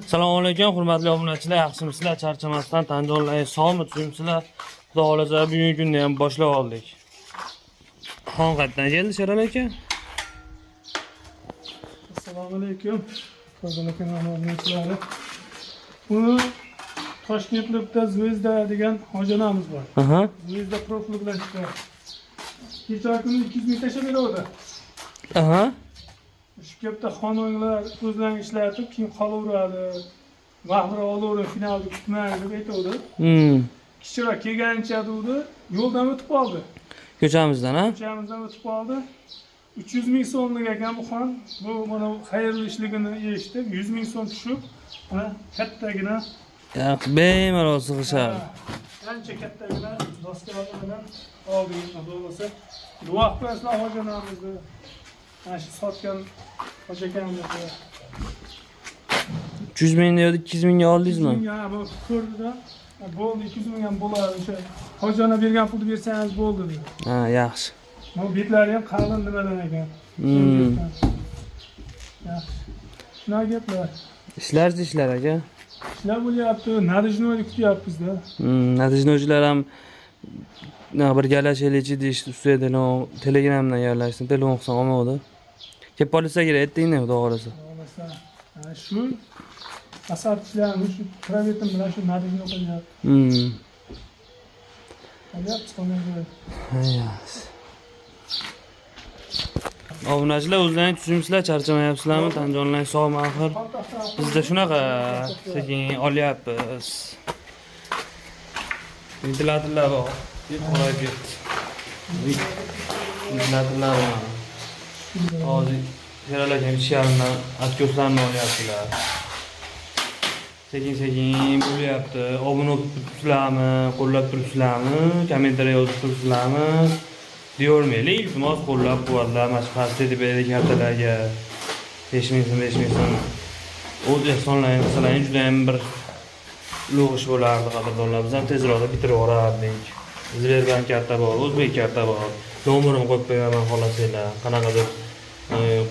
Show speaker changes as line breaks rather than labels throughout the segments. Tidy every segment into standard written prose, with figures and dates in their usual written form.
Assalomu alaykum, hurmatli obunachilar, yaxshimisizlar? Charchamasdan tanjonlar, sog'mi, tushimsizlar? Xudo xolasa bugungi kunni ham boshlab oldik. Xon qayerdan keldi, Sherali aka?
Assalomu alaykum. Qadrli obunachilar. Buni Toshkentlikda Zvezda degan hojanamiz bor. Zvezda profili bilan chiqadi. Kecha kuni 200 ming tashlab beradi. Shu yerda xononglar o'zlarini ishlatib, keyin qolaveradi. Vaqtni olaverib, finalda kutmaydi deb aytadi. Kichikroq kelgancha dedi, yo'ldan o'tib qoldi.
Ko'chamizdan, ha?
Ko'chamizdan o'tib qoldi. 300 ming so'mlik ekan bu xon. Bu mana xayrli ishligini eshitib, 100 ming so'm tushib, mana kattagina
bemalol sig'ishadi.
Ancha kattagina doskalar bilan oldik, xudo bo'lsa. Duo qilasizlar hojanamizni. Mana shu sotgan hojakamimizni.
300 ming deydi, 200 mingga oldingizmi?
Ha, bu ko'rdida. Bo'ldi, 200 ming ham bo'ladi. O'sha hojana bergan pulni bersangiz bo'ldi dedi.
Ha, yaxshi.
Bu betlari ham qalin nimadan ekan. Yaxshi. Shunaqa gaplar.
Ishlar aka.
Ishlar bo'lyapti, nadijnoyni kutyapmiz-da.
Nadijnoychilar ham bir galashelichi deyishdi, ustida Telegramdan yerlashdi, telefon qilsam olmadi. Kelib qolsa kerak, aytdingmi, xudo xolasa.
Shu asarchilarni shu kravetim bilan shu nadijno qilyapti. Qilyapti qolmaydi.
Yaxshi. Obunachilar, o'zlaring tushunibsizlar, charchamayapsizlarmi? Tanjonlar sog'mi axir? Bizda shunaqa sekin olyapmiz. Ventilatorlar bor. Qo'yib ketdi. Ventilatorlar bor. Hozir Sheralagan ichkaridan atkoslarni olyaptilar. Sekin bo'lyapti. Obuna bo'lib turibsizlarmi? Qo'llab turibsizlarmi? Kommentariy yozib turibsizlarmi? Deyormaylik, iltimos qo'llab-quvvatlab mashqasi deb berdik kartalarga. 5 ming so'm. O'z ehsonlaringiz qilsalaringiz juda ham bir ulug' ish bo'lardi, qadrdonlar. Biz ham tezroq bitirib yuborardik. Sberbank karta bor, O'zbek karta bor. Nomerini qo'yib qo'yaman xohlasanglar. Qanaqadir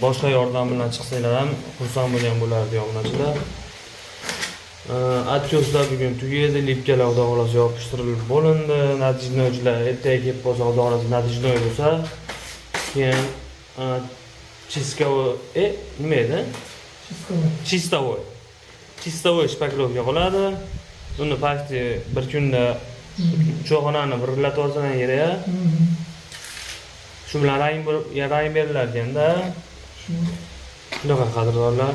boshqa yordam bilan chiqsanglar ham xursand bo'lgan bo'lardi obunachilar. Atkoslar bugun tugadi, lipkalar xudo xolasa yopishtirilib bo'lindi. Natijnoychilar ertaga kelib qolsa, xudo xolasa natijnoy bo'lsa, keyin chistovoy, nima edi? Chistovoy shpaklovka qoladi. Uni pasti bir kunda cho'g'onani birlatib olsang kerak. Shu bilan rang berilar ekanda. Shunaqa qadrdonlar.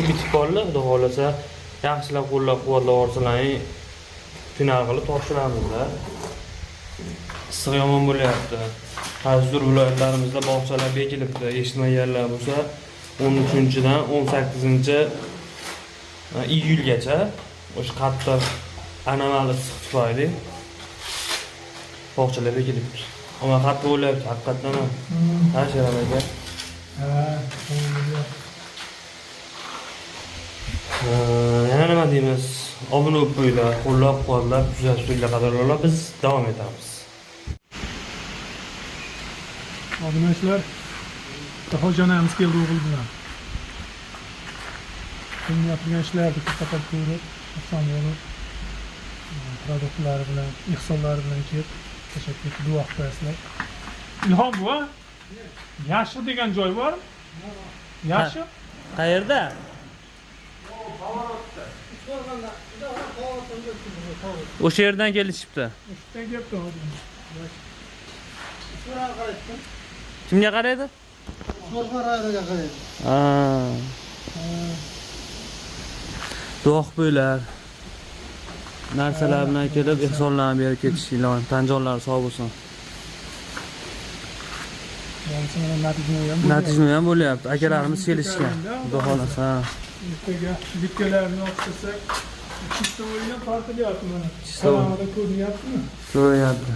Bitib qoldi, xudo xolasa yaxshilab qo'llab-quvvatlab yuborsalaring final qilib topshiramizlar. Issiq yomon bo'lyapti. Qaysidir viloyatlarimizda bog'chalar bekilibdi. Eshitmaganlar bo'lsa, 13-dan 18-iyulgacha o'sha qattiq anomal issiq tufayli bog'chalar bekilibdi. Ammo qattiq bo'lyapti, haqiqatdan ham. Ha, Sherali aka. Yana nima deymiz? Obuna bo'lib qo'yinglar, qo'llab-quvvatlab kuzatib turinglar qadrdonlar. Biz davom etamiz.
Obunachilar, hojanamiz keldi o'g'il bilan. Bunga qilgan ishlarni to'xtatib ko'rib, xursand bo'lib, produktlari bilan, ehsonlari bilan kelib, tashakkur duo qilasizlar. Ilhom bu, Yashir degan joy bormi? Yashir?
Qayerda? O'sha yerdan kelishibdi.
O'shdan kelibdi hozir.
Kimga qaraydi?
Sho'rxoraga qaraydi.
Duo qo'yinglar. Narsalar bilan kelib, ehsonlarni berib ketishinglar. Tanjonlar sog' bo'lsin. Natijnoy ham bo'lyapti. Akalarimiz kelishgan. Xudo xolasa.
Ertaga bitkalarni o'xshasak, chistovoyni tortilyapti mana. Salamada ko'ryaptimi?
Ko'ryapti.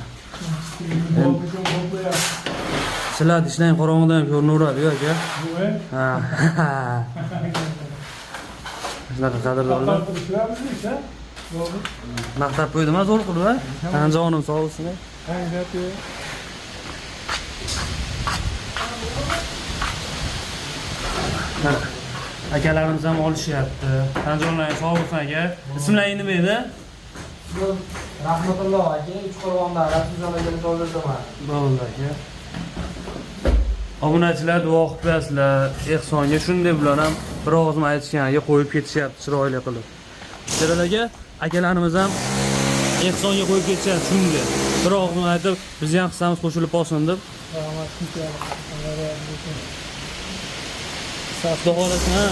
Sizlar ishlang qorong'ida ham ko'rinaveradi-ku aka. Ha. Shunaqa qadrdonlar. Maqtab qo'ydim, zo'r qilib, ha? Tanjonim sog' bo'lsin. Akalarimiz ham olishyapti. Tanjonlar sog' bo'lsin aka. Ismlaring nima edi?
Rahmatulloh aka, Uchqo'rg'onda Rasulullohga topshirdim.
Bo'ldi aka. Obunachilar duo qilib qo'yasizlar. Ehsonga shunday bilan ham bir og'izma aytishganiga qo'yib ketishyapti chiroyli qilib. Jalol aka, akalarimiz ham ehsonga qo'yib ketishyapti shunga. Bir og'izma aytib, biz ham hissamiz qo'shilib olsin deb. Xudo xohlasa, ha.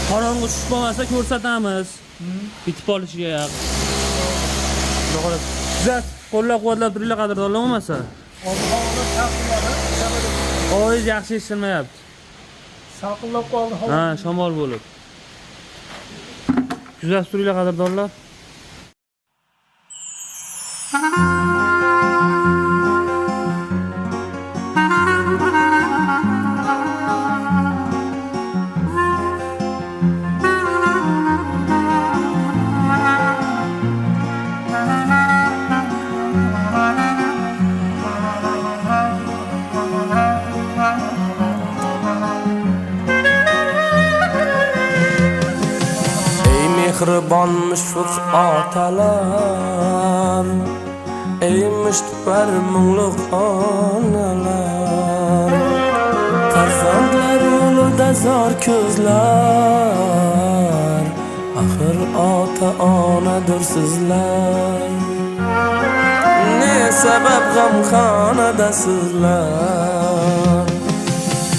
Qorong'i tushib qolmasa ko'rsatamiz. Bitib olishiga yaqin. Xudo xohlasa. Sizlar qo'llab-quvvatlab turinglar qadrdonlar bo'lmasa. Oy, yaxshi eshitmayapti.
Salqinlab qoldi havo.
Ha, shamol bo'lib. Kuzatib turinglar qadrdonlar.
Mehribon mushfiq otalar, ey mushtipar mungluq onalar, farzandlar yo'lida zor ko'zlar, axir ota onadir sizlar. Ne sabab g'amxonadasizlar,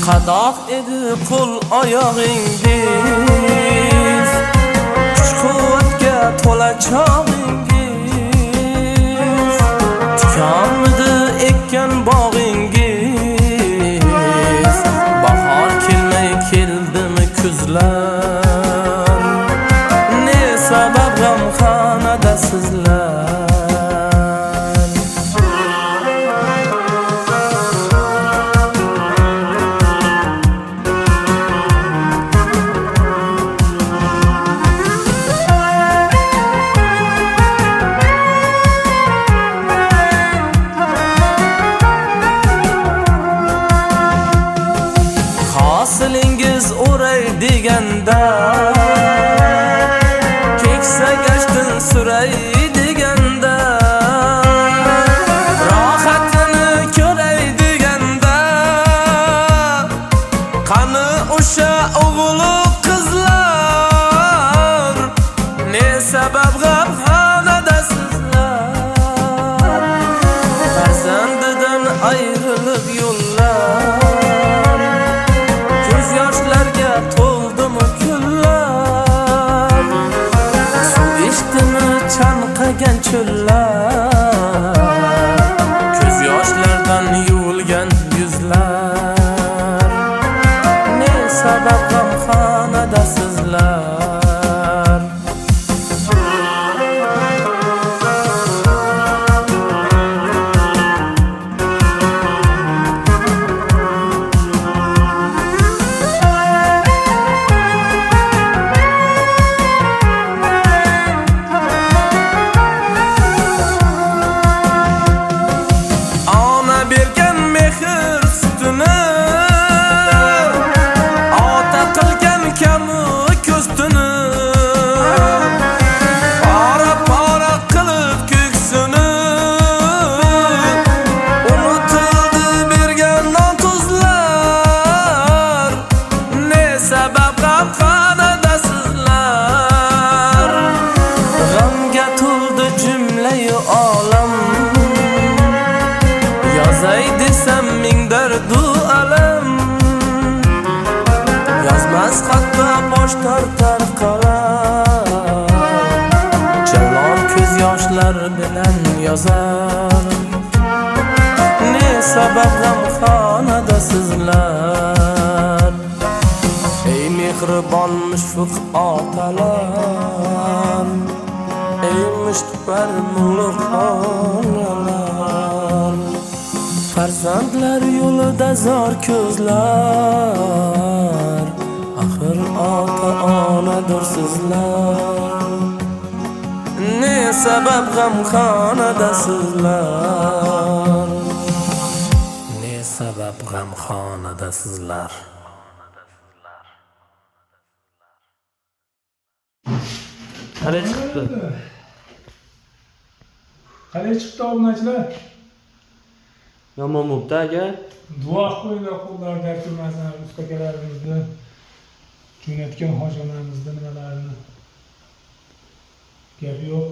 qadoq edi qo'l oyog'ingiz, quvvatga to'la chog'ingiz, tikonmidi ekkan bog'ingiz, bahor kelmay keldimi kuzlar, ne sabab g'amxonadasizlar. Hosilingiz o'ray deganda, keksa gashtin suray deganda, rohatini ko'ray deganda, qani o'sha o'g'lu qizlar, ne sabab g'amxonadasizlar, farzandidan ayrilib yo'llar, yoshlarga to'ldimi kunlar, suv ichdimi chanqagan cho'llar, ko'z yoshlardan yuvilgan yuzlar, ne sabab g'amxonadasizlar. Yozay desam ming dardu alam, yozmas hatto bosh tortar qalam, jalon ko'z yoshlar bilan yozar, ne sabab g'amxonadasizlar. Ey mehribon mushfiq otalar, ey mushtipar mungluq onalar, farzandlar yo'lida zor ko'zlar, axir ota onadir sizlar, ne sabab g'amxonadasizlar, ne sabab g'amxonadasizlar.
Qalay chiqibdi?
Qalay chiqdi obunachilar?
Yomon bo'libdi aka.
Duo qo'yinglar qo'llar dard qilmasin ustakalarimizni. Jo'natgan hojilarimizni nimalarini. Gap yo'q.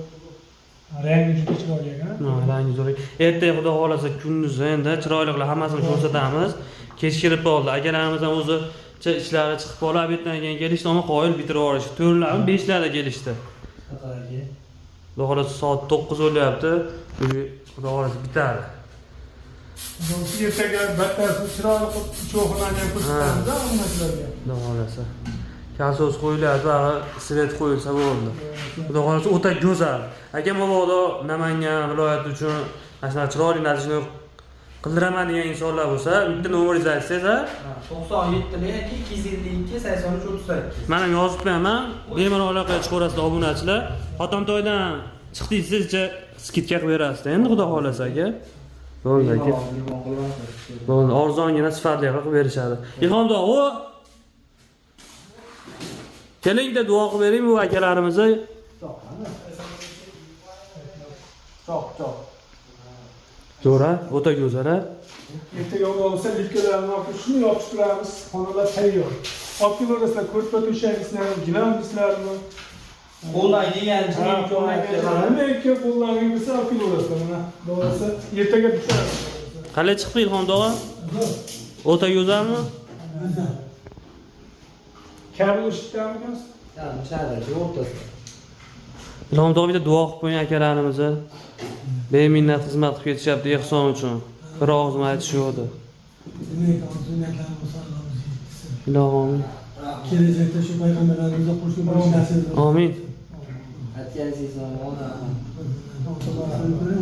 Rangi juda chiroyli ekan.
Rangi zo'r. Ertaga xudo xolasa kunduzi endi chiroylilar hammasini ko'rsatamiz. Kech kirib qoldi. Akalarimizdan o'zi ishlari chiqib qolib, obeddan keyin kelishdi, ammo qoyil bitirib yuborishdi. 4larmi, 5larda kelishdi. Xudo xolasa soat 9 bo'lyapti. Xudo xolasa bitadi.
Ertaga battarsiz chiroyli qilib cho'xini ham ko'rsatamiz obunachilarga.
Xudo xolasa. Kasos qo'yiladi, svet qo'yilsa bo'ldi. Xudo xolasa o'ta go'zal. Aka mabodo Namangan viloyati uchun mana chiroyli natijani qildiraman degan insonlar bo'lsa, bitta nomeringizni aytsangiz,
97 222 83 38.
Mana yozibman, bemalol aloqaga chiqaverasiz obunachilar. Xotamtoydan chiqdingizcha skidka qilib berasiz endi xudo xolasa aka. Bo'ldi aka. Bo'ldi, arzongina sifatli qilib berishadi. Ilhomda o kelingda duo qilib bering bu akalarimizni.
Choq.
Zo'ra, o'ta go'zal.
Ertaga xudo olsa lipkalarni olib shuni yopishtiramiz. Xonalar tayyor. Olib kelaverasizlar, ko'rpa to'shagingizlarni, gilamingizlarni.
Qo'llaydi yangi imkoniyatga qarab.
Nima ko'p qo'llarga bo'lsa olib kelaverasizlar mana. Bo'lsa ertaga tushadi.
Qalay chiqdi Ilhom tog'a? O'ta go'zalmi?
Kabel eshitdami?
Chadagi o'rtasida.
Ilhom tog'a bitta duo qilib qo'ying akalarimizni. Beminnat xizmat qilib ketishyapti ehson uchun. Bir og'iz aytishdi. Ilohim.
Kelajakda shu payg'ambarlarimizga qo'shni bo'lish nasib etsin.
Amin.
Aytganingiz ona.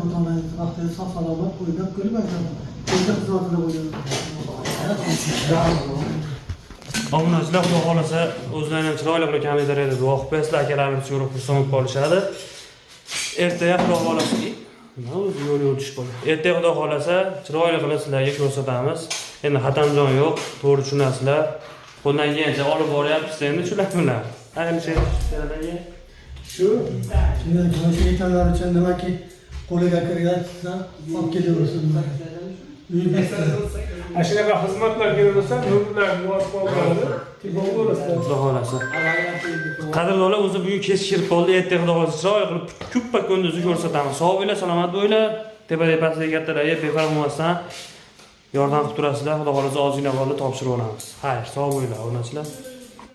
Ota-onangiz vaqtida sog' salomat qo'yib ko'rib aytaman. O'sha xizmatida bo'lgan.
Obunachilar xudo xolasa o'zlarining ham chiroyli qilib kommentariyada duo qilib qo'yasizlar, akalarimiz ko'rib xursand bo'lishadi. Ertaga xudo xolasa nima o'zi yo'l tushib qoldi. Ertaga xudo xolasa chiroyli qilib sizlarga ko'rsatamiz. Endi xatamjon yo'q, to'g'ri tushunasizlar. Qo'ldan kelgancha olib boryapsiz endi shular bilan. Ayniqsa
Shu ekanlar uchun nimaki qo'liga kirgansa olib kelaversinlar.
Shunaqa xizmatlar kelsa, nurlar muvaffaq bo'ladi. Tibon bo'lasizlar.
xudo xolasa. Qadrdonlar o'zi bugun kech kirib qoldi. Ertaga xudo xolasa chiroyli qilib kuppa kunduzi ko'rsatamiz. Sog' bo'la, salomat bo'la. Tepa-tepasiga kattalarga befarq bo'lmasdan yordam qilib turasizlar. Xudo xolasa ozgina qoldi topshirib olamiz. Xayr, sog' bo'la, obunachilar.